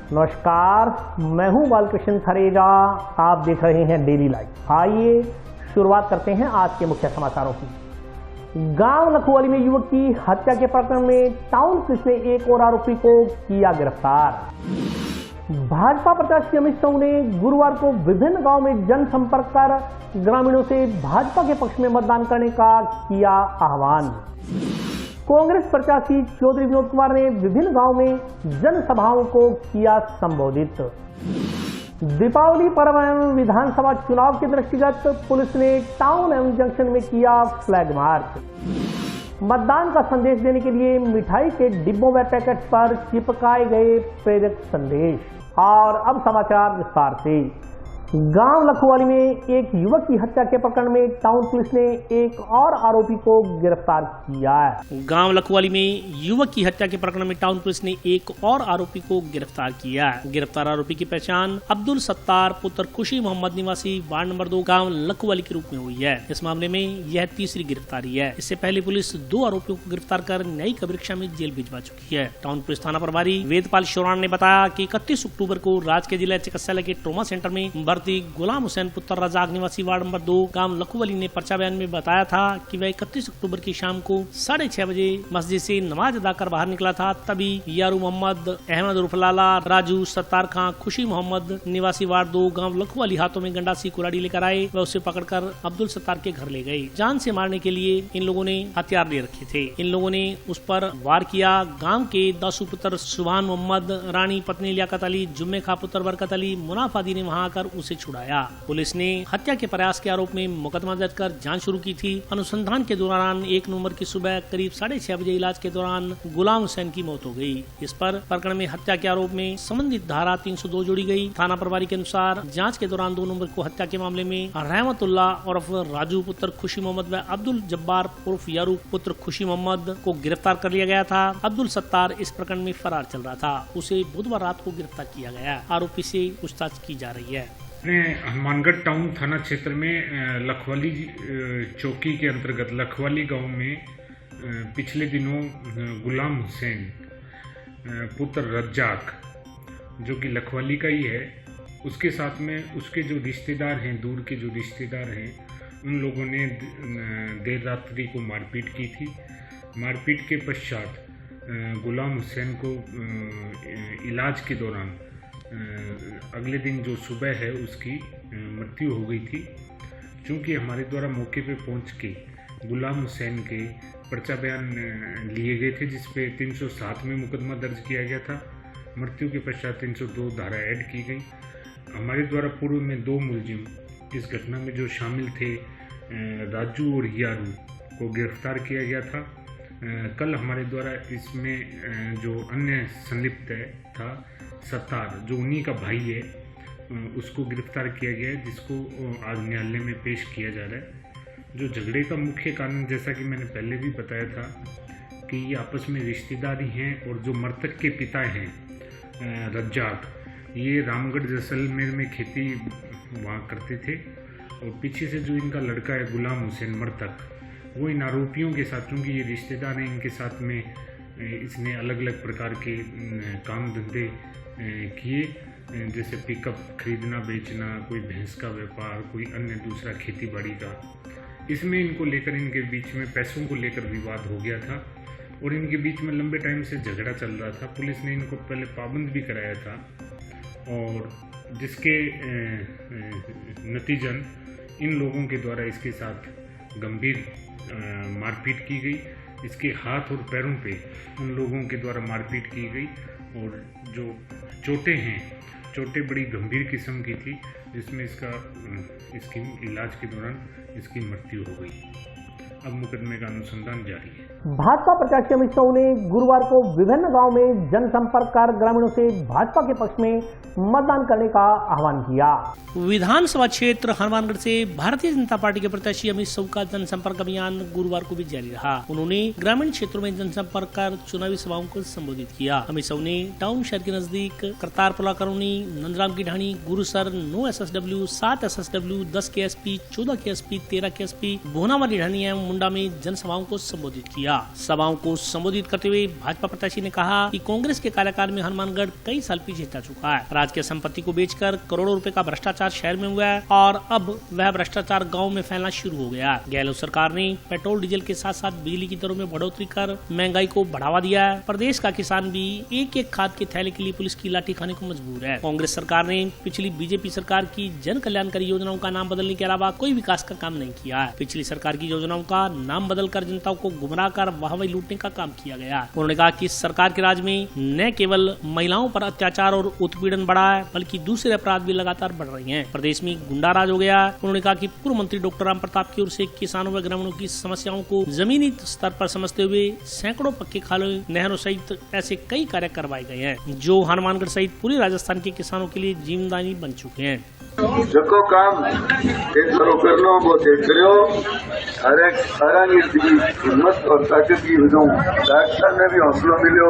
नमस्कार, मैं हूं बालकृष्ण थरेजा। आप देख रहे हैं डेली लाइव। आइए शुरुआत करते हैं आज के मुख्य समाचारों की। गांव लखवाली में युवक की हत्या के प्रकरण में टाउन पुलिस ने एक और आरोपी को किया गिरफ्तार। भाजपा प्रत्याशी अमित शाह ने गुरुवार को विभिन्न गांव में जनसंपर्क कर ग्रामीणों से भाजपा के पक्ष में मतदान करने का किया आह्वान। कांग्रेस प्रत्याशी चौधरी विनोद कुमार ने विभिन्न गांव में जनसभाओं को किया संबोधित। दीपावली पर्व एवं विधानसभा चुनाव के दृष्टिगत पुलिस ने टाउन एवं जंक्शन में किया फ्लैग मार्च। मतदान का संदेश देने के लिए मिठाई के डिब्बों व पैकेट पर चिपकाए गए प्रेरक संदेश। और अब समाचार विस्तार से। गांव लखवाली में एक युवक की हत्या के प्रकरण में टाउन पुलिस ने एक और आरोपी को गिरफ्तार किया है। गांव लखवाली में युवक की हत्या के प्रकरण में टाउन पुलिस ने एक और आरोपी को गिरफ्तार किया है। गिरफ्तार आरोपी की पहचान अब्दुल सत्तार पुत्र खुशी मोहम्मद निवासी वार्ड नंबर 2 गांव लखवाली के रूप में हुई है। इस मामले में यह तीसरी गिरफ्तारी है। इससे पहले पुलिस 2 आरोपियों को गिरफ्तार कर न्यायिक अभिरक्षा में जेल भिजवा चुकी है। टाउन पुलिस थाना प्रभारी वेदपाल शौरान ने बताया कि 31 अक्टूबर को राजकीय जिला चिकित्सालय के ट्रॉमा सेंटर में गुलाम हुसैन पुत्र रजाक निवासी वार्ड नंबर 2 गांव लखवाली ने पर्चा बयान में बताया था कि वह 31 अक्टूबर की शाम को 6:30 बजे मस्जिद से नमाज अदा कर बाहर निकला था। तभी यारू मोहम्मद, अहमद उर्फ लाला, राजू, सत्तार खां, खुशी मोहम्मद निवासी वार्ड 2 गांव लखवाली हाथों में गंडासी कुराड़ी लेकर आए व उसे पकड़कर अब्दुल सत्तार के घर ले गए। जान से मारने के लिए इन लोगों ने हथियार ले रखे थे। इन लोगों ने उस पर वार किया। गाँव के दासू पुत्र सुभान मोहम्मद, रानी पत्नी लियाकत अली, जुम्मे खा पुत्र बरकत अली, मुनाफ आदि ने वहाँ आकर उसे छुड़ाया। पुलिस ने हत्या के प्रयास के आरोप में मुकदमा दर्ज कर जांच शुरू की थी। अनुसंधान के दौरान 1 नवंबर की सुबह करीब 6:30 बजे इलाज के दौरान गुलाम हुसैन की मौत हो गई। इस पर प्रकरण में हत्या के आरोप में संबंधित धारा 302 जोड़ी गई। थाना प्रभारी के अनुसार जांच के दौरान 2 नवंबर को हत्या के मामले में रहमतुल्ला उर्फ राजू पुत्र खुशी मोहम्मद व अब्दुल जब्बार उर्फ यारू पुत्र खुशी मोहम्मद को गिरफ्तार कर लिया गया था। अब्दुल सत्तार इस प्रकरण में फरार चल रहा था। उसे बुधवार रात को गिरफ्तार किया गया। आरोपी से पूछताछ की जा रही है। हनुमानगढ़ टाउन थाना क्षेत्र में लखवाली चौकी के अंतर्गत लखवाली गांव में पिछले दिनों गुलाम हुसैन पुत्र रज्जाक, जो कि लखवाली का ही है, उसके साथ में उसके जो रिश्तेदार हैं, दूर के जो रिश्तेदार हैं, उन लोगों ने देर रात्रि को मारपीट की थी। मारपीट के पश्चात गुलाम हुसैन को इलाज के दौरान अगले दिन जो सुबह है उसकी मृत्यु हो गई थी। चूँकि हमारे द्वारा मौके पे पहुंच के गुलाम हुसैन के पर्चा बयान लिए गए थे, जिस पे 307 में मुकदमा दर्ज किया गया था। मृत्यु के पश्चात 302 धारा ऐड की गई। हमारे द्वारा पूर्व में 2 मुलजिम इस घटना में जो शामिल थे, राजू और यारू, को गिरफ्तार किया गया था। कल हमारे द्वारा इसमें जो अन्य संलिप्त था सत्तार, जो उन्हीं का भाई है, उसको गिरफ्तार किया गया है, जिसको आज न्यायालय में पेश किया जा रहा है। जो झगड़े का मुख्य कारण, जैसा कि मैंने पहले भी बताया था, कि ये आपस में रिश्तेदारी हैं। और जो मृतक के पिता हैं रज्जाक, ये रामगढ़ जैसलमेर में खेती वहाँ करते थे। और पीछे से जो इनका लड़का है गुलाम हुसैन मृतक, वो इन आरोपियों के साथ, चूँकि ये रिश्तेदार हैं, इनके साथ में इसने अलग अलग प्रकार के काम धंधे किए, जैसे पिकअप खरीदना बेचना, कोई भैंस का व्यापार, कोई अन्य दूसरा खेती बाड़ी का। इसमें इनको लेकर, इनके बीच में पैसों को लेकर विवाद हो गया था और इनके बीच में लंबे टाइम से झगड़ा चल रहा था। पुलिस ने इनको पहले पाबंद भी कराया था और जिसके नतीजन इन लोगों के द्वारा इसके साथ गंभीर मारपीट की गई। इसके हाथ और पैरों पे उन लोगों के द्वारा मारपीट की गई और जो चोटें हैं, चोटें बड़ी गंभीर किस्म की थी, जिसमें इसकी इलाज के दौरान इसकी मृत्यु हो गई। अब मुकदमे का अनुसंधान जारी है। भाजपा प्रत्याशी अमित शाह ने गुरुवार को विभिन्न गांव में जनसंपर्क कर ग्रामीणों से भाजपा के पक्ष में मतदान करने का आह्वान किया। विधानसभा क्षेत्र हनुमानगढ़ से भारतीय जनता पार्टी के प्रत्याशी अमित शाह का जनसंपर्क अभियान गुरुवार को भी जारी रहा। उन्होंने ग्रामीण क्षेत्रों में जनसंपर्क कर चुनावी सभाओं को संबोधित किया। अमित शाह ने टाउन शहर के नजदीक करतारपुरा कॉलोनी, नंदराम की ढाणी, Gurusar, 9 SSW, 7 SSW, 10 KSP, 14 KSP, 13 KSP, भोनावाली ढाणी एवं मुंडा में जनसभाओं को संबोधित किया। किया। सभाओं को संबोधित करते हुए भाजपा प्रत्याशी ने कहा कि कांग्रेस के कार्यकाल में हनुमानगढ़ कई साल पीछे जा चुका है। राज्य की संपत्ति को बेचकर करोड़ों रुपए का भ्रष्टाचार शहर में हुआ है और अब वह भ्रष्टाचार गाँव में फैलना शुरू हो गया। गहलोत सरकार ने पेट्रोल डीजल के साथ साथ बिजली की दरों में बढ़ोतरी कर महंगाई को बढ़ावा दिया है। प्रदेश का किसान भी एक एक खाद के थैले के लिए पुलिस की लाठी खाने को मजबूर है। कांग्रेस सरकार ने पिछली बीजेपी सरकार की जन कल्याणकारी योजनाओं का नाम बदलने के अलावा कोई विकास का काम नहीं किया है। पिछली सरकार की योजनाओं का नाम बदलकर जनता को गुमराह कर वाहवाही लूटने का काम किया गया। उन्होंने कहा कि सरकार के राज में न केवल महिलाओं पर अत्याचार और उत्पीड़न बढ़ा है, बल्कि दूसरे अपराध भी लगातार बढ़ रहे हैं। प्रदेश में गुंडा राज हो गया। उन्होंने कहा कि पूर्व मंत्री डॉक्टर राम प्रताप की ओर से किसानों व ग्रामीणों की समस्याओं को जमीनी स्तर पर समझते हुए सैकड़ों पक्के खालों, नहरों सहित ऐसे कई कार्य करवाए गए हैं जो हनुमानगढ़ सहित पूरे राजस्थान के किसानों के लिए जीवनदायी बन चुके हैं। जको काम एक करो कर लो वो देख करो। हर एक हिम्मत और ताकत की वजह डॉक्टर ने भी हौसला मिलो,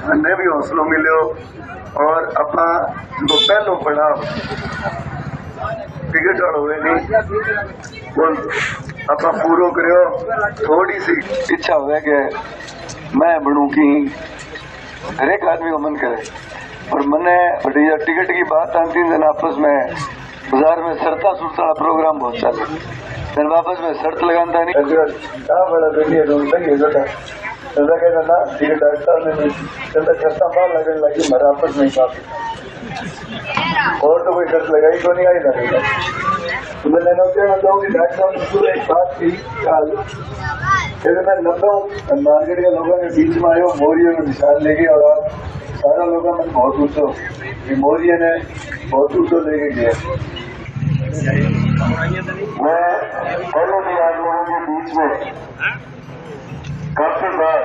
हमें भी हौसला मिलो और अपना जो पहलो पड़ा टिकट हुए नहीं वो अपना पूरा करो। थोड़ी सी इच्छा हुआ कि मैं बनूं की हर एक आदमी को मन करे और मैंने बढ़िया टिकट की बात आती दिन आपस में बाजार में शर्ता सुरता प्रोग्राम बहुत चल फिर वापस में शर्त लगाता नहीं बड़ा टिकट डॉक्टर ने शर्ता बाहर लगने लगी मेरा आपस में काफी और तो कोई शर्त लगाई तो नहीं आई लगेगा। तो मैं कहना चाहूँगी डॉक्टर एक बात की मैं लंबा मार्केट के लोगों के बीच में आयो मोरियों में निशान लेके और आप सारा लोगों में बहुत ऊंचो मोरिया ने बहुत ऊंचो लेके गया। मैं पहले भी आप लोगों के बीच में काफी बार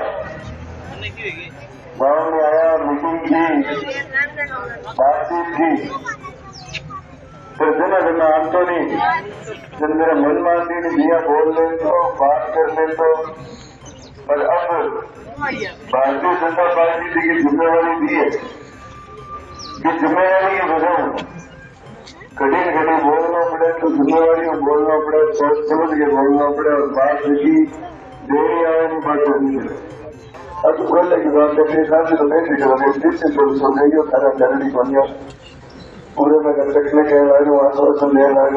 गाँव में आया, मीटिंग की, बातचीत की, फिर दिन आते नहीं जब मेरा मन मानती नहीं दिया बोल ले तो बात कर ले तो। पर अब भारतीय जनता पार्टी की जिम्मेवारी दी है कि जिम्मेवारी की वजह कठिन कठिन बोलना पड़े तो जिम्मेवारी को बोलना पड़े, सोच समझ के बोलना पड़े और बात की देरी आए नहीं बात करनी पड़े। अब तो बोलने की बात अपने हिसाब से तो नहीं दिख से थोड़ी सो गई और सारा जरूरी बनिया पूरे में रखने के लाए आश्वासन ले लाए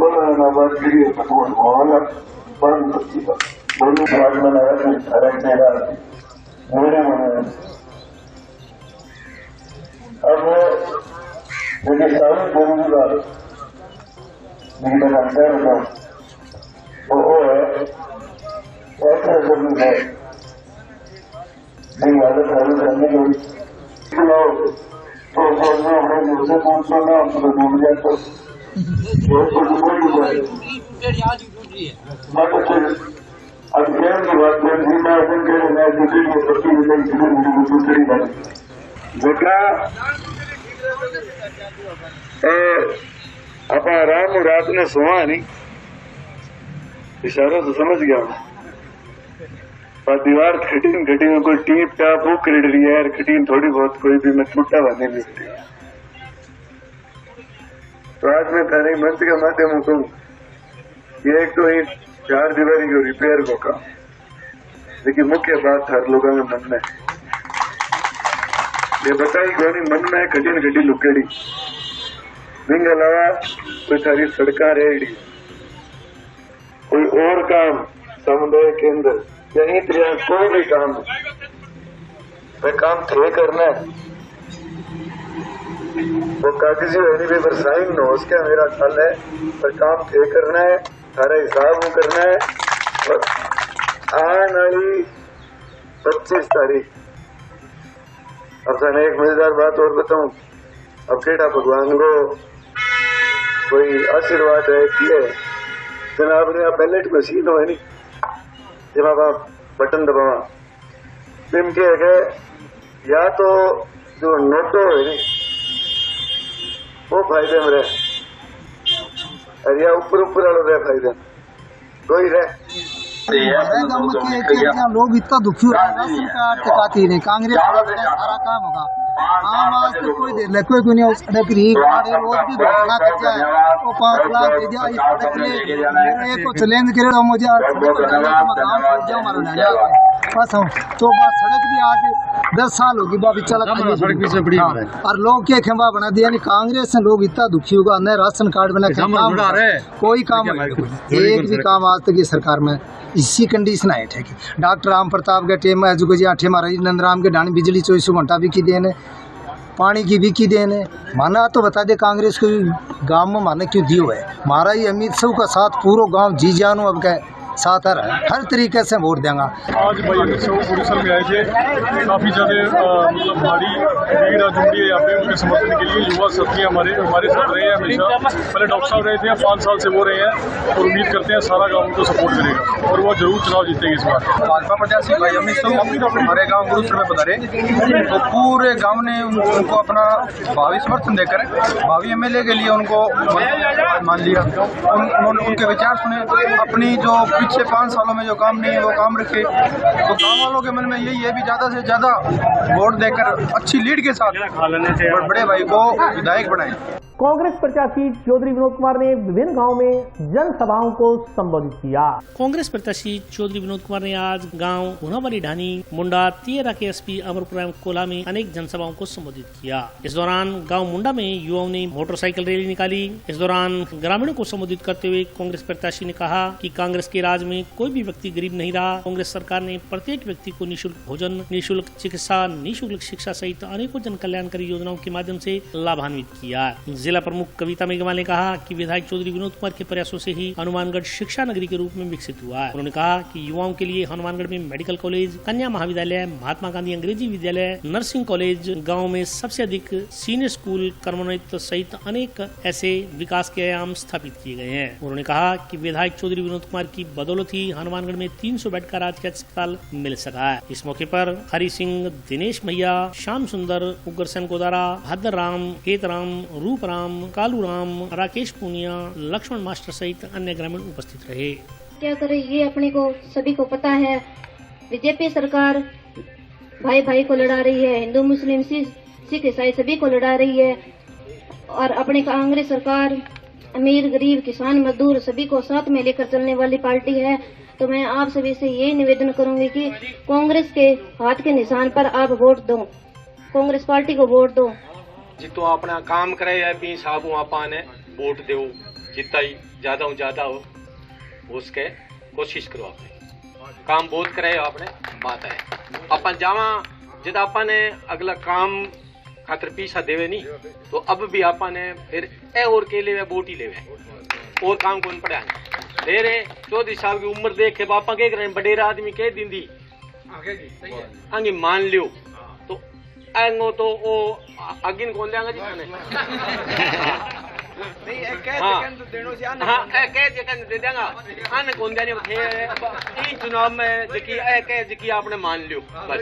बोलना बात करिए होना बंद दोनों बात बनाया मेरे मन अब देखिए सारी जरूरी बात वो है ऐसा जरूरी है नहीं आदत करने की लोग तो मुझसे पूछो ना तो डूब जाए तो अध्ययन की बात बेटा अपना राम रात ने सोआ नहीं इशारा तो समझ गया पर दीवार खटीन खटीन कोई टीप टाप वो कर रही है खटीन थोड़ी बहुत कोई भी मैं टूटा बने भी तो आज मैं थाने मंच के माध्यम से ये एक तो ही 4 दीवारी को रिपेयर को काम लेकिन मुख्य बात हर लोगों में मन में ये बताई गोनी मन में खटीन खटी लुकेड़ी बिंग अलावा कोई सारी सड़का रेडी कोई और काम समुदाय केंद्र यही कोई भी काम वह काम थे करना है वो कागजी होने भी पर साइन न हो उसका मेरा ख्याल है पर काम थे करना है सारा हिसाब करना है और आने वाली 25 तारीख अब थाने एक मजेदार बात और बताऊं अब केटा भगवान को कोई आशीर्वाद है कि जनाब ने बैलेट मशीन हो नहीं जब आप बटन दबावा बिम के है या तो जो नोटो है नहीं वो फायदे में रहे और या ऊपर वालों रहे फायदे दो ही रहे लोग इतना दुखी हो रहा है, कांग्रेस सारा काम होगा आम आज तक कोई देर ले कोई नहीं सड़क रही रोज भी घोषणा कर जाए वो 5 लाख दे दिया इस सड़क के लिए मेरा एक को चैलेंज करे तो मुझे सड़क को डाला तो मैं काम छोड़ जाऊँ हमारा डाला बस हम तो बात सड़क भी आज 10 साल होगी बाबी चला सड़क भी से बड़ी और लोग क्या खंबा बना दिया नहीं कांग्रेस से लोग इतना दुखी होगा न राशन कार्ड बना कोई काम एक भी काम आज तक ये सरकार में इसी कंडीशन आए थे डॉक्टर राम प्रताप के टेम आठे महाराज नंद राम के ढाणी बिजली 24 घंटा भी की देने पानी की भी की देने माना तो बता दे कांग्रेस को गांव में माना क्यों दियो है हमारा ये अमित शाह का साथ पूरा गांव जी जानू अब का साथ हर तरीके से वोट देंगे। आज भाई अमित शाह परिसर में आए थे काफ़ी ज़्यादा मतलब भारी भीड़ जुड़ी है यहाँ पे उनके समर्थन के लिए युवा साथी हमारे साथ रहे हैं हमेशा पहले डॉक्टर साहब रहे थे 5 साल से वो रहे हैं और उम्मीद करते हैं सारा गाँव उनको सपोर्ट करेगा और वो जरूर चुनाव जीतेंगे इस बार। भाजपा प्रत्याशी भाई अमित शाह हमारे गाँव गुरुसर में पधारे तो पूरे गाँव ने उनको अपना भावी समर्थन देकर भावी MLA के लिए उनको मान लिया। उन्होंने उनके विचार सुने अपनी जो पिछले 5 सालों में जो काम नहीं है वो काम रखे तो गांव वालों के मन में यही है भी ज्यादा से ज्यादा वोट देकर अच्छी लीड के साथ बड़े भाई को विधायक बनाएं। कांग्रेस प्रत्याशी चौधरी विनोद कुमार ने विभिन्न गांवों में जनसभाओं को संबोधित किया। कांग्रेस प्रत्याशी चौधरी विनोद कुमार ने आज गांव हुनावाली ढानी मुंडा तियरा के एसपी अमरपुर कोला में अनेक जनसभाओं को संबोधित किया। इस दौरान गांव मुंडा में युवाओं ने मोटरसाइकिल रैली निकाली। इस दौरान ग्रामीणों को संबोधित करते हुए कांग्रेस प्रत्याशी ने कहा कि कांग्रेस के राज में कोई भी व्यक्ति गरीब नहीं रहा। कांग्रेस सरकार ने प्रत्येक व्यक्ति को निःशुल्क भोजन, निःशुल्क चिकित्सा, निःशुल्क शिक्षा सहित अनेकों जन कल्याणकारी योजनाओं के माध्यम से लाभान्वित किया। जिला प्रमुख कविता मेघवाल ने कहा कि विधायक चौधरी विनोद कुमार के प्रयासों से ही हनुमानगढ़ शिक्षा नगरी के रूप में विकसित हुआ है। उन्होंने कहा कि युवाओं के लिए हनुमानगढ़ में मेडिकल कॉलेज, कन्या महाविद्यालय, महात्मा गांधी अंग्रेजी विद्यालय, नर्सिंग कॉलेज, गाँव में सबसे अधिक सीनियर स्कूल, कर्मोन्नत सहित अनेक ऐसे विकास के आयाम स्थापित किए गए हैं। उन्होंने कहा कि विधायक चौधरी विनोद कुमार की बदौलत ही हनुमानगढ़ में 300 बेड का राजकीय अस्पताल मिल सका है। इस मौके पर हरि सिंह, दिनेश भैया, श्याम सुंदर, उग्रसेन गोदारा, भद्र राम, केतराम, रूप राम, कालू राम, राकेश पूनिया, लक्ष्मण मास्टर सहित अन्य ग्रामीण उपस्थित रहे। क्या करे ये अपने को सभी को पता है बीजेपी सरकार भाई भाई को लड़ा रही है, हिंदू मुस्लिम सिख ईसाई सभी को लड़ा रही है और अपने कांग्रेस सरकार अमीर गरीब किसान मजदूर सभी को साथ में लेकर चलने वाली पार्टी है। तो मैं आप सभी से यही निवेदन करूंगी कि कांग्रेस के हाथ के निशान पर आप वोट दो, कांग्रेस पार्टी को वोट दो। जितो अपना काम करे है पी साहब आपा ने वोट दो जितना ही ज्यादा हो उसके कोशिश करो आपने काम बहुत करे आपने बात है अपन जावा जित आपा ने अगला काम खातर पीछा देवे नहीं तो अब भी आपा ने फिर ए और के लिए वोट ही लेवे और काम कौन पड़ा तेरे 34 साल की उम्र देख के बापा के करे बडेरा आदमी के दिन दी आगे मान लियो तो आएंगो तो वो अगिन कौन देंगे जी खाने चुनाव में जकी आपने मान लियो बस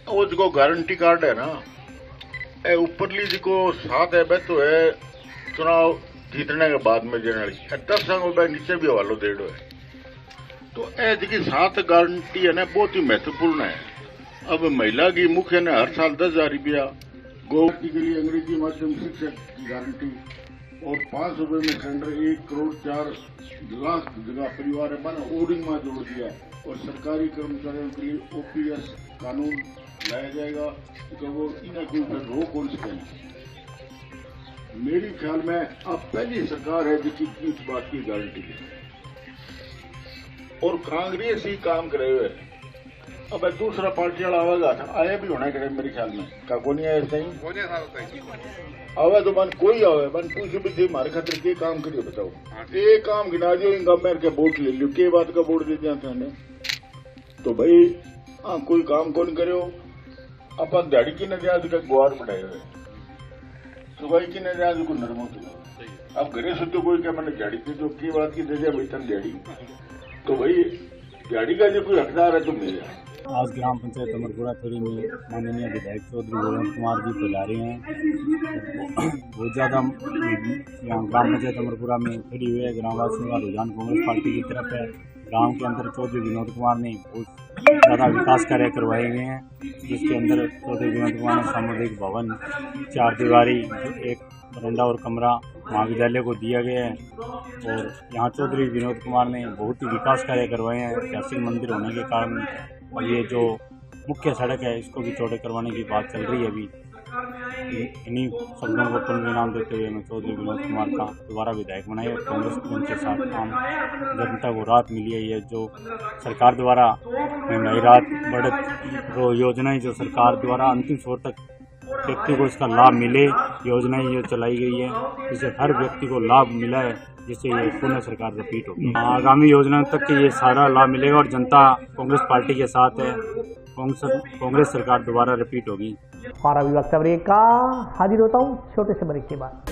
वो जो गारंटी कार्ड है ना ए ऊपरली जिको साथ है बे तो है चुनाव जीतने के बाद में जनरली 10 रुपए नीचे भी हवालो देड़ो है तो ए जिकी साथ गारंटी है ना बहुत ही महत्वपूर्ण है। अब महिला की मुख्य ने हर साल 10,000 रुपया गोवर्धन के लिए अंग्रेजी माध्यम शिक्षा की गारंटी और 5 रुपए में सिलेंडर 1 करोड़ 4 लाख जगह परिवार है बना ओडिंग में जोड़ दिया और सरकारी कर्मचारियों के लिए OPS कानून लाया जाएगा तो वो इन्हें कोई रोक कौन सकेंगे। मेरे ख्याल में अब पहली सरकार है जिसकी इस बात की गारंटी है और कांग्रेस ही काम करे हुए। अब दूसरा पार्टी वाला आवेगा आया भी होना करे मेरे ख्याल में का को नहीं आया सही आवे तो मन कोई आवे मन पूछ भी थी हमारे खातिर के काम करियो बताओ एक काम गिना दियो इनका मेरे के वोट ले लियो के बात का वोट दे दिया था तो भाई हाँ कोई काम कौन करो अपन दिहाड़ी की न दिया का गुआर बढ़ाए हुए सुबह की न दिया को नरमो तो अब घरे से तो कोई क्या मैंने दिहाड़ी थी जो की बात की दे दिया वेतन दिहाड़ी तो भाई दिहाड़ी का जो कोई हकदार है तो मेरे आज ग्राम पंचायत अमरपुरा थोड़ी में माननीय विधायक चौधरी विनोद कुमार जी पधारे हैं। बहुत ज़्यादा यहाँ ग्राम पंचायत अमरपुरा में खड़ी हुई है। ग्रामवासियों का रुझान कांग्रेस पार्टी की तरफ है। गांव के अंदर चौधरी विनोद कुमार ने बहुत ज़्यादा विकास कार्य करवाए गए हैं, जिसके अंदर चौधरी विनोद कुमार ने सामुदायिक भवन, 4 दीवारी, एक बरंडा और कमरा महाविद्यालय को दिया गया है। और यहाँ चौधरी विनोद कुमार ने बहुत ही विकास कार्य करवाए हैं। ऐतिहासिक मंदिर होने के कारण और ये जो मुख्य सड़क है इसको भी चौड़े करवाने की बात चल रही है अभी। इन्हीं शब्दों को परिणाम देते हुए मैं चौधरी विनोद कुमार का दोबारा विधायक बनाया और कांग्रेस के साथ आम जनता को राहत मिली है। ये जो सरकार द्वारा महंगाई राहत बढ़त योजनाएं जो सरकार द्वारा अंतिम छोर तक व्यक्ति को इसका लाभ मिले, योजनाएं ये चलाई गई है, जिससे हर व्यक्ति को लाभ मिला है, जिससे ये पुनः सरकार रिपीट होगी। आगामी योजनाओं तक ये सारा लाभ मिलेगा और जनता कांग्रेस पार्टी के साथ है। कांग्रेस सरकार दोबारा रिपीट होगी। और अभी वक्त खबरें का हाजिर होता हूँ छोटे से ब्रेक के बाद।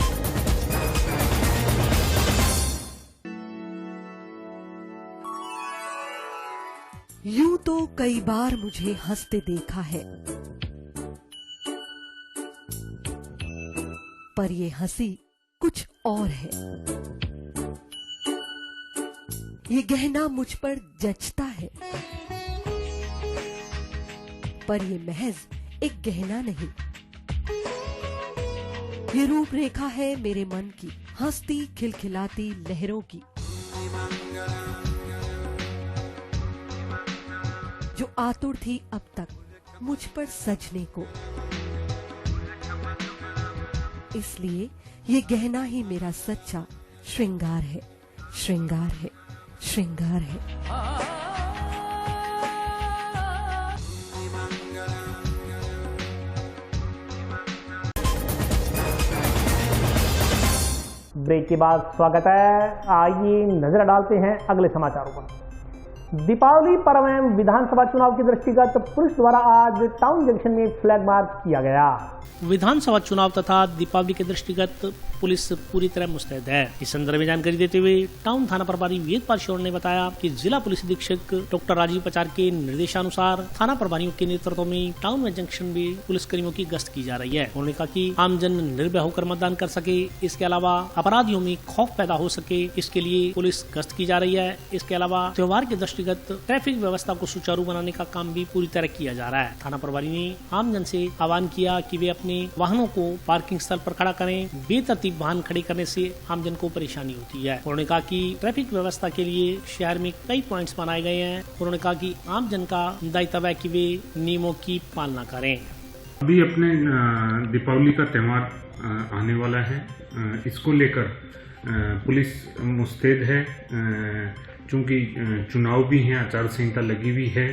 यूं तो कई बार मुझे हंसते देखा है, पर ये हंसी कुछ और है। ये गहना मुझ पर जचता है, पर ये महज एक गहना नहीं, ये रूपरेखा है मेरे मन की, हंसती खिलखिलाती लहरों की, जो आतुर थी अब तक मुझ पर सजने को। इसलिए ये गहना ही मेरा सच्चा श्रृंगार है, श्रृंगार है, श्रृंगार है। ब्रेक के बाद स्वागत है। आइए नजर डालते हैं अगले समाचारों पर। दीपावली पर्व एवं विधानसभा चुनाव के दृष्टिगत पुलिस द्वारा आज टाउन जंक्शन में फ्लैग मार्च किया गया। विधानसभा चुनाव तथा दीपावली के दृष्टिगत पुलिस पूरी तरह मुस्तैद है। इस संदर्भ में जानकारी देते हुए टाउन थाना प्रभारी वेदपाल शोर ने बताया कि जिला पुलिस अधीक्षक डॉक्टर राजीव पचार के निर्देशानुसार थाना प्रभारियों के नेतृत्व में टाउन में जंक्शन में पुलिसकर्मियों की गश्त की जा रही है। उन्होंने कहा कि आमजन निर्भय होकर मतदान कर सके, इसके अलावा अपराधियों में खौफ पैदा हो सके, इसके लिए पुलिस गश्त की जा रही है। इसके अलावा त्योहार के दृष्टिगत ट्रैफिक व्यवस्था को सुचारू बनाने का काम भी पूरी तरह किया जा रहा है। थाना प्रभारी ने आमजन से आह्वान किया कि वे अपने वाहनों को पार्किंग स्थल पर खड़ा करें। बेतरतीब वाहन खड़े करने से आमजन को परेशानी होती है। उन्होंने कहा कि ट्रैफिक व्यवस्था के लिए शहर में कई पॉइंट्स बनाए गए हैं। उन्होंने कहा कि आमजन का दायित्व है कि वे नियमों की पालना करें। अभी अपने दीपावली का त्यौहार आने वाला है, इसको लेकर पुलिस मुस्तैद है। चूंकि चुनाव भी हैं, आचार संहिता लगी हुई है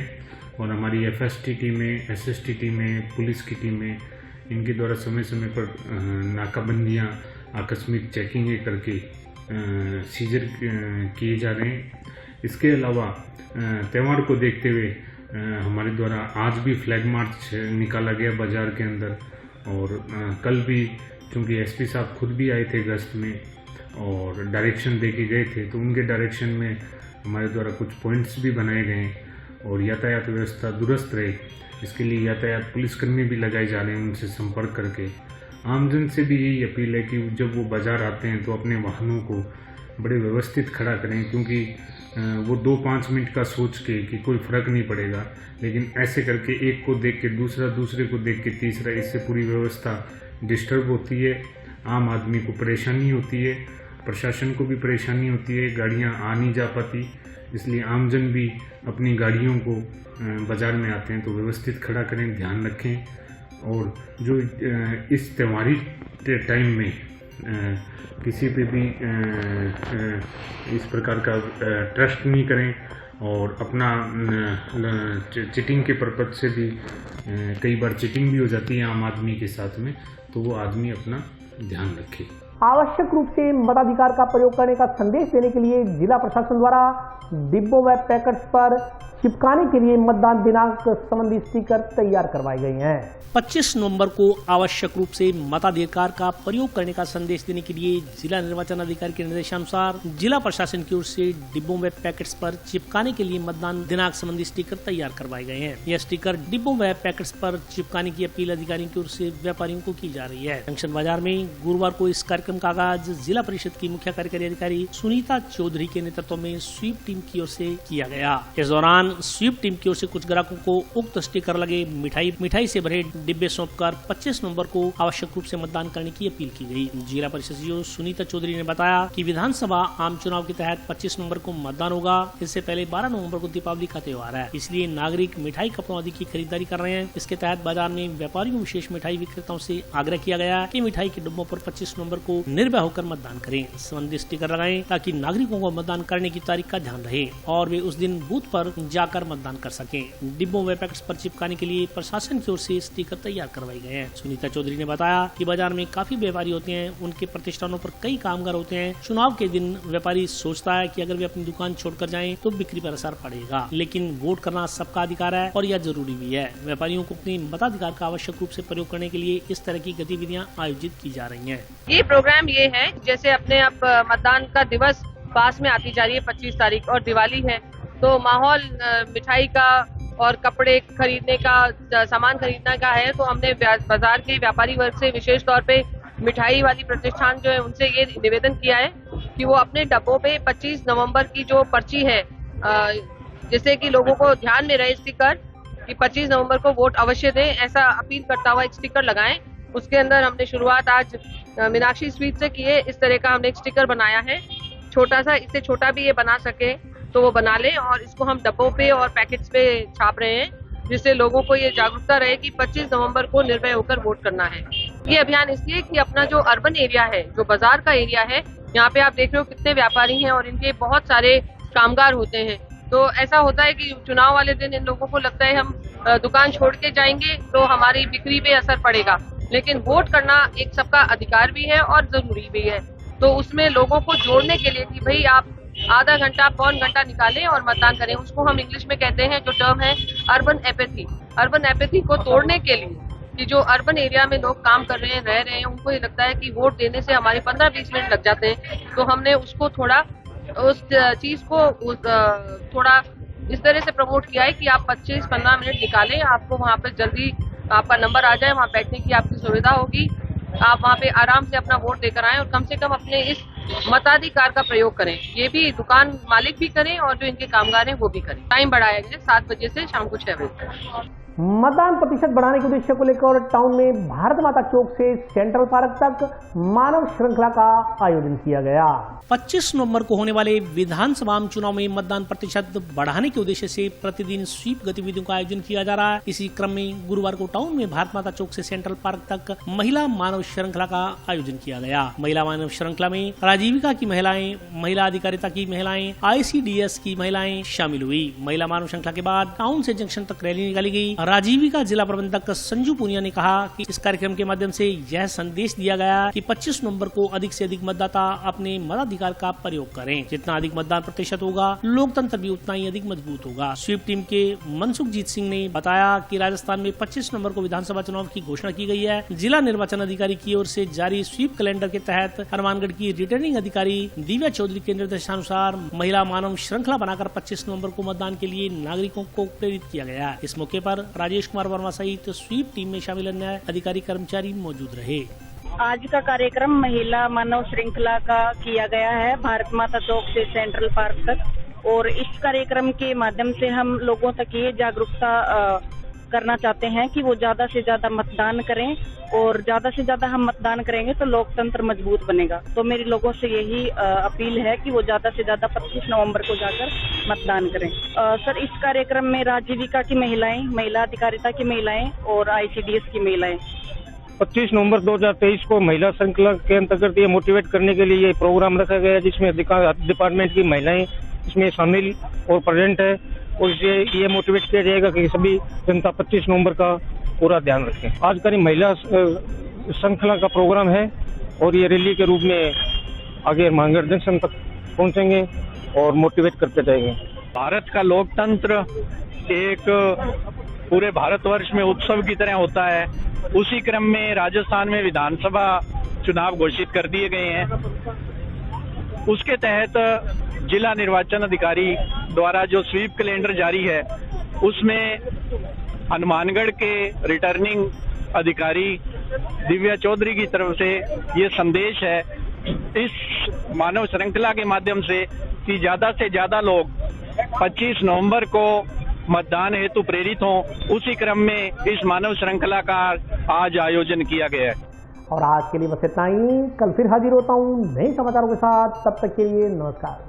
और हमारी एफएसटी टीमें, एसएसटी टीमें, पुलिस की टीमें, इनके द्वारा समय समय पर नाकाबंदियां, आकस्मिक चेकिंगें करके सीजर किए जा रहे हैं। इसके अलावा त्यौहार को देखते हुए हमारे द्वारा आज भी फ्लैग मार्च निकाला गया बाजार के अंदर और कल भी चूँकि एसपी साहब खुद भी आए थे गश्त में और डायरेक्शन दे के गए थे, तो उनके डायरेक्शन में हमारे द्वारा कुछ पॉइंट्स भी बनाए गए और यातायात व्यवस्था दुरुस्त रहे, इसके लिए यातायात पुलिसकर्मी भी लगाए जा रहे हैं। उनसे संपर्क करके आमजन से भी यही अपील है कि जब वो बाजार आते हैं तो अपने वाहनों को बड़े व्यवस्थित खड़ा करें, क्योंकि वो 2-5 मिनट का सोच के कि कोई फ़र्क नहीं पड़ेगा, लेकिन ऐसे करके एक को देख के दूसरा, दूसरे को देख के तीसरा, इससे पूरी व्यवस्था डिस्टर्ब होती है। आम आदमी को परेशानी होती है, प्रशासन को भी परेशानी होती है, गाड़ियां आ नहीं जा पाती। इसलिए आमजन भी अपनी गाड़ियों को बाज़ार में आते हैं तो व्यवस्थित खड़ा करें, ध्यान रखें। और जो इस त्योहारी टाइम में किसी पे भी इस प्रकार का ट्रस्ट नहीं करें और अपना चीटिंग के पर्पज से भी कई बार चीटिंग भी हो जाती है आम आदमी के साथ में, तो वो आदमी अपना ध्यान रखे। आवश्यक रूप से मताधिकार का प्रयोग करने का संदेश देने के लिए जिला प्रशासन द्वारा डिब्बों व पैकेट्स पर चिपकाने के लिए मतदान दिनांक संबंधी स्टिकर तैयार करवाए गए हैं। 25 नवंबर को आवश्यक रूप से मताधिकार का प्रयोग करने का संदेश देने के लिए जिला निर्वाचन अधिकारी के निर्देशानुसार जिला प्रशासन की ओर से डिब्बों व पैकेट्स पर चिपकाने के लिए मतदान दिनांक संबंधी स्टिकर तैयार करवाए गए हैं। यह स्टिकर डिब्बों व पैकेट्स पर चिपकाने की अपील अधिकारियों की ओर से व्यापारियों को की जा रही है। जंक्शन बाजार में गुरुवार को इस कार्यक्रम का आगाज जिला परिषद की मुख्य कार्यकारी अधिकारी सुनीता चौधरी के नेतृत्व में स्वीप टीम की ओर से किया गया। इस दौरान स्वीप टीम की ओर से कुछ ग्राहकों को उक्त स्टिकर लगे मिठाई से भरे डिब्बे सौंपकर 25 नवंबर को आवश्यक रूप से मतदान करने की अपील की गई। जिला परिषद सीईओ सुनीता चौधरी ने बताया कि विधानसभा आम चुनाव के तहत 25 नवंबर को मतदान होगा। इससे पहले 12 नवंबर को दीपावली का त्योहार है, इसलिए नागरिक मिठाई कपड़ों आदि की खरीदारी कर रहे हैं। इसके तहत बाजार में व्यापारियों विशेष मिठाई विक्रेताओं से आग्रह किया गया कि मिठाई के डिब्बों पर 25 नवंबर को निर्भय होकर मतदान करें। संबंधित स्टिकर लगाएं ताकि नागरिकों को मतदान करने की तारीख का ध्यान रहे और वे उस दिन बूथ पर जाकर मतदान कर सकें। डिब्बों व पैकेट्स पर चिपकाने के लिए प्रशासन की ओर से स्टिकर तैयार करवाए गए हैं। सुनीता चौधरी ने बताया कि बाजार में काफी व्यापारी होते हैं, उनके प्रतिष्ठानों पर कई कामगार होते हैं। चुनाव के दिन व्यापारी सोचता है कि अगर वे अपनी दुकान छोड़कर जाएं तो बिक्री पर असर पड़ेगा, लेकिन वोट करना सबका अधिकार है और यह जरूरी भी है। व्यापारियों को अपने मताधिकार का आवश्यक रूप से प्रयोग करने के लिए इस तरह की गतिविधियां आयोजित की जा रही हैं। ये प्रोग्राम ये है, जैसे अपने अब मतदान का दिवस पास में आती जा रही है 25 तारीख और दिवाली है, तो माहौल मिठाई का और कपड़े खरीदने का, सामान खरीदने का है, तो हमने बाजार के व्यापारी वर्ग से विशेष तौर पे मिठाई वाली प्रतिष्ठान जो है उनसे ये निवेदन किया है कि वो अपने डब्बों पे 25 नवंबर की जो पर्ची है, जिससे कि लोगों को ध्यान में रहे स्टिकर कि 25 नवंबर को वोट अवश्य दें, ऐसा अपील करता हुआ एक स्टिकर लगाएं। उसके अंदर हमने शुरुआत आज मीनाक्षी स्वीट से की है। इस तरह का हमने एक स्टिकर बनाया है, छोटा सा, इससे छोटा भी ये बना सके तो वो बना ले, और इसको हम डब्बों पे और पैकेट्स पे छाप रहे हैं, जिससे लोगों को ये जागरूकता रहे कि 25 नवंबर को निर्भय होकर वोट करना है। ये अभियान इसलिए कि अपना जो अर्बन एरिया है, जो बाजार का एरिया है, यहाँ पे आप देख रहे हो कितने व्यापारी हैं और इनके बहुत सारे कामगार होते हैं। तो ऐसा होता है कि चुनाव वाले दिन इन लोगों को लगता है हम दुकान छोड़ के जाएंगे तो हमारी बिक्री पे असर पड़ेगा, लेकिन वोट करना एक सबका अधिकार भी है और जरूरी भी है। तो उसमें लोगों को जोड़ने के लिए कि भाई आप आधा घंटा पौन घंटा निकालें और मतदान करें, उसको हम इंग्लिश में कहते हैं, जो टर्म है अर्बन एपैथी। अर्बन एपैथी को तोड़ने के लिए कि जो अर्बन एरिया में लोग काम कर रहे हैं, रह रहे हैं, उनको ये लगता है कि वोट देने से हमारे 15-20 मिनट लग जाते हैं, तो हमने उसको थोड़ा उस चीज को थोड़ा इस तरह से प्रमोट किया है कि आप 25-15 मिनट निकालें, आपको वहाँ पे जल्दी आपका नंबर आ जाए, वहाँ बैठने की आपकी सुविधा होगी, आप वहाँ पे आराम से अपना वोट देकर आएं और कम से कम अपने इस मताधिकार का प्रयोग करें। ये भी दुकान मालिक भी करें और जो इनके कामगार हैं वो भी करें। टाइम बढ़ाया गया 7 बजे से शाम को 6 बजे तक। मतदान प्रतिशत बढ़ाने के उद्देश्य को लेकर टाउन में भारत माता चौक से सेंट्रल पार्क तक मानव श्रृंखला का आयोजन किया गया। 25 नवंबर को होने वाले विधानसभा चुनाव में मतदान प्रतिशत बढ़ाने के उद्देश्य से प्रतिदिन स्वीप गतिविधियों का आयोजन किया जा रहा है। इसी क्रम में गुरुवार को टाउन में भारत माता चौक से सेंट्रल पार्क तक महिला मानव श्रृंखला का आयोजन किया गया। महिला मानव श्रृंखला में राजीविका की महिलाएं, महिला अधिकारिता की महिलाएं, ICDS की महिलाएं शामिल हुई। महिला मानव श्रृंखला के बाद टाउन से जंक्शन तक रैली निकाली गई। राजीविका जिला प्रबंधक संजू पुनिया ने कहा कि इस कार्यक्रम के माध्यम से यह संदेश दिया गया कि 25 नवंबर को अधिक से अधिक मतदाता अपने मताधिकार का प्रयोग करें। जितना अधिक मतदान प्रतिशत होगा, लोकतंत्र भी उतना ही अधिक मजबूत होगा। स्वीप टीम के मनसुखजीत सिंह ने बताया कि राजस्थान में 25 नवंबर को विधानसभा चुनाव की घोषणा की गई है। जिला निर्वाचन अधिकारी की ओर से जारी स्वीप कैलेंडर के तहत हनुमानगढ़ की रिटर्निंग अधिकारी दिव्या चौधरी के निर्देशानुसार महिला मानव श्रृंखला बनाकर 25 नवंबर को मतदान के लिए नागरिकों को प्रेरित किया गया। इस मौके पर राजेश कुमार वर्मा सहित स्वीप टीम में शामिल अन्य अधिकारी कर्मचारी मौजूद रहे। आज का कार्यक्रम महिला मानव श्रृंखला का किया गया है भारत माता चौक से सेंट्रल पार्क तक, और इस कार्यक्रम के माध्यम से हम लोगों तक ये जागरूकता करना चाहते हैं कि वो ज्यादा से ज्यादा मतदान करें, और ज्यादा से ज्यादा हम मतदान करेंगे तो लोकतंत्र मजबूत बनेगा। तो मेरी लोगों से यही अपील है कि वो ज्यादा से ज्यादा 25 नवंबर को जाकर मतदान करें। सर, इस कार्यक्रम में राजीविका की महिलाएं, महिला अधिकारिता की महिलाएं और ICDS की महिलाएं 25 नवंबर 2023 को महिला श्रृंखला के अंतर्गत ये मोटिवेट करने के लिए ये प्रोग्राम रखा गया है, जिसमें डिपार्टमेंट की महिलाएं इसमें शामिल और प्रेजेंट है, और ये मोटिवेट किया जाएगा कि सभी जनता 25 नवंबर का पूरा ध्यान रखें। आज का महिला श्रृंखला का प्रोग्राम है और ये रैली के रूप में आगे हनुमानगढ़ जंक्शन तक पहुंचेंगे और मोटिवेट करते जाएंगे। भारत का लोकतंत्र एक पूरे भारतवर्ष में उत्सव की तरह होता है। उसी क्रम में राजस्थान में विधानसभा चुनाव घोषित कर दिए गए हैं। उसके तहत जिला निर्वाचन अधिकारी द्वारा जो स्वीप कैलेंडर जारी है, उसमें हनुमानगढ़ के रिटर्निंग अधिकारी दिव्या चौधरी की तरफ से ये संदेश है इस मानव श्रृंखला के माध्यम से कि ज्यादा से ज्यादा लोग 25 नवंबर को मतदान हेतु प्रेरित हों, उसी क्रम में इस मानव श्रृंखला का आज आयोजन किया गया है। और आज के लिए बस इतना ही। कल फिर हाजिर होता हूँ नए समाचारों के साथ। तब तक के लिए नमस्कार।